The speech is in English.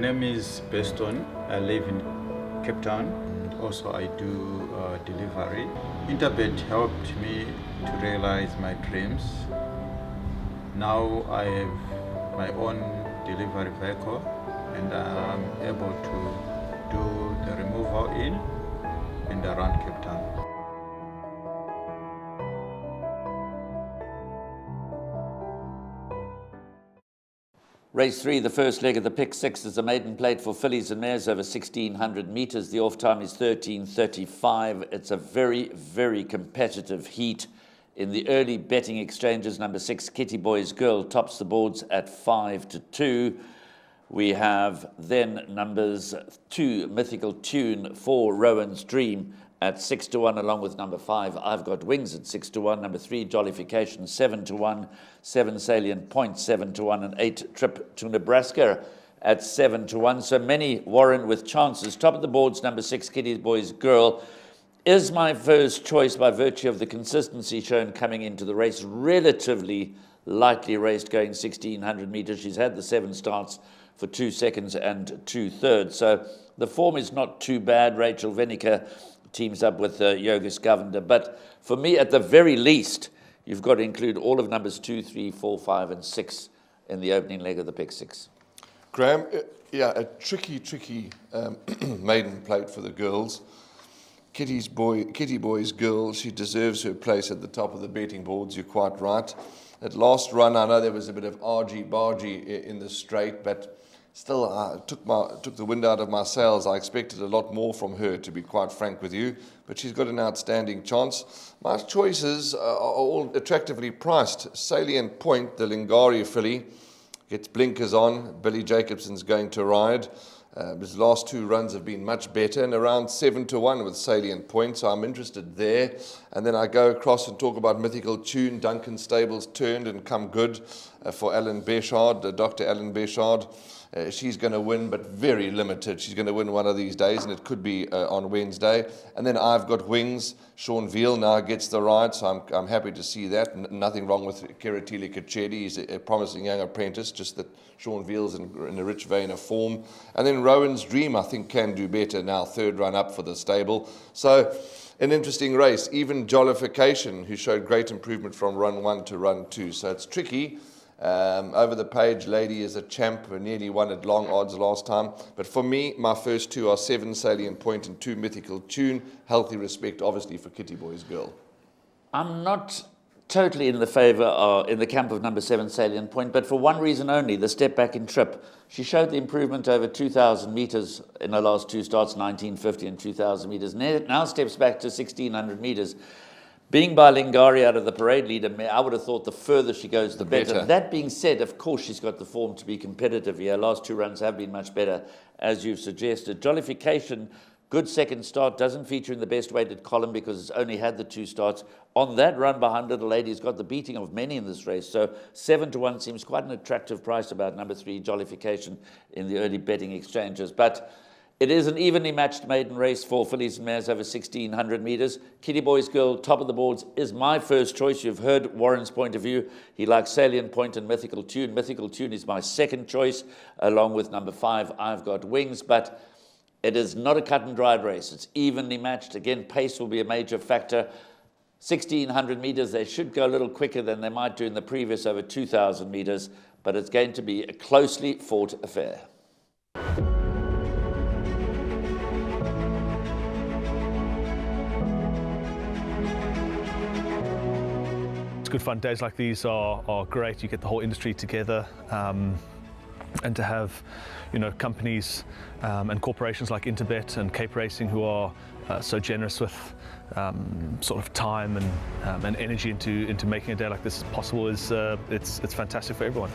name is Beston. I live in Cape Town. Also, I do delivery. Interbet helped me to realize my dreams. Now I have my own delivery vehicle and I'm able to do the removal in and around Cape Town. Race 3, the first leg of the pick 6 is a maiden plate for fillies and mares over 1,600 metres. The off time is 13:35. It's a very, very competitive heat. In the early betting exchanges, number 6, Kitty Boy's Girl, tops the boards at 5-2. We have then numbers 2, Mythical Tune, 4, Rowan's Dream at 6-1, along with number 5, I've Got Wings at 6-1, number 3, Jollification 7-1, 7, Salient Point 7-1, and 8, Trip to Nebraska at 7-1. So many Warren with chances. Top of the boards, number 6, Kitty Boy's Girl, is my first choice by virtue of the consistency shown coming into the race. Relatively lightly raced, going 1,600 metres. She's had the 7 starts for 2 seconds and 2/3. So the form is not too bad. Rachel Venica teams up with Yogis Govender. But for me, at the very least, you've got to include all of numbers 2, 3, 4, 5, and 6 in the opening leg of the pick 6. Graham, yeah, a tricky maiden plate for the girls. Kitty Boy's Girl, she deserves her place at the top of the betting boards, you're quite right. At last run, I know there was a bit of argy-bargy in the straight, but still, I took the wind out of my sails. I expected a lot more from her, to be quite frank with you, but she's got an outstanding chance. My choices are all attractively priced. Salient Point, the Lingari filly, gets blinkers on. Billy Jacobson's going to ride. His last 2 runs have been much better, and around 7-1 with Salient Point, so I'm interested there. And then I go across and talk about Mythical Tune. Duncan Stables turned and come good for Alan Béchard, Dr. Alan Béchard. She's going to win, but very limited. She's going to win one of these days, and it could be on Wednesday. And then I've Got Wings. Sean Veal now gets the ride, so I'm happy to see that. Nothing wrong with Keratili Kachedi. He's a promising young apprentice, just that Sean Veal's in a rich vein of form. And then Rowan's Dream, I think, can do better now. 3rd run up for the stable. So an interesting race. Even Jollification, who showed great improvement from run 1 to run 2. So it's tricky. Over the page, Lady is a champ, nearly won at long odds last time. But for me, my first 2 are 7, Salient Point, and 2, Mythical Tune. Healthy respect, obviously, for Kitty Boy's Girl. I'm not totally in the favour, in the camp of number 7, Salient Point, but for one reason only, the step back in trip. She showed the improvement over 2,000 metres in her last 2 starts, 1950 and 2,000 metres. Now steps back to 1,600 metres. Being by Lingari out of the parade leader, I would have thought the further she goes, the better. That being said, of course, she's got the form to be competitive here. Last 2 runs have been much better, as you've suggested. Jollification, good second start, doesn't feature in the best weighted column because it's only had the 2 starts. On that run behind Little Lady's got the beating of many in this race. So 7-1 seems quite an attractive price about number 3, Jollification, in the early betting exchanges. But it is an evenly matched maiden race for fillies and mares over 1,600 metres. Kitty Boy's Girl, top of the boards, is my first choice. You've heard Warren's point of view. He likes Salient Point and Mythical Tune. Mythical Tune is my second choice, along with number 5, I've Got Wings. But it is not a cut and dried race. It's evenly matched. Again, pace will be a major factor. 1,600 metres, they should go a little quicker than they might do in the previous over 2,000 metres. But it's going to be a closely fought affair. Good fun. Days like these are great. You get the whole industry together, and to have, companies and corporations like Interbet and Cape Racing who are so generous with sort of time and energy into making a day like this possible is it's fantastic for everyone.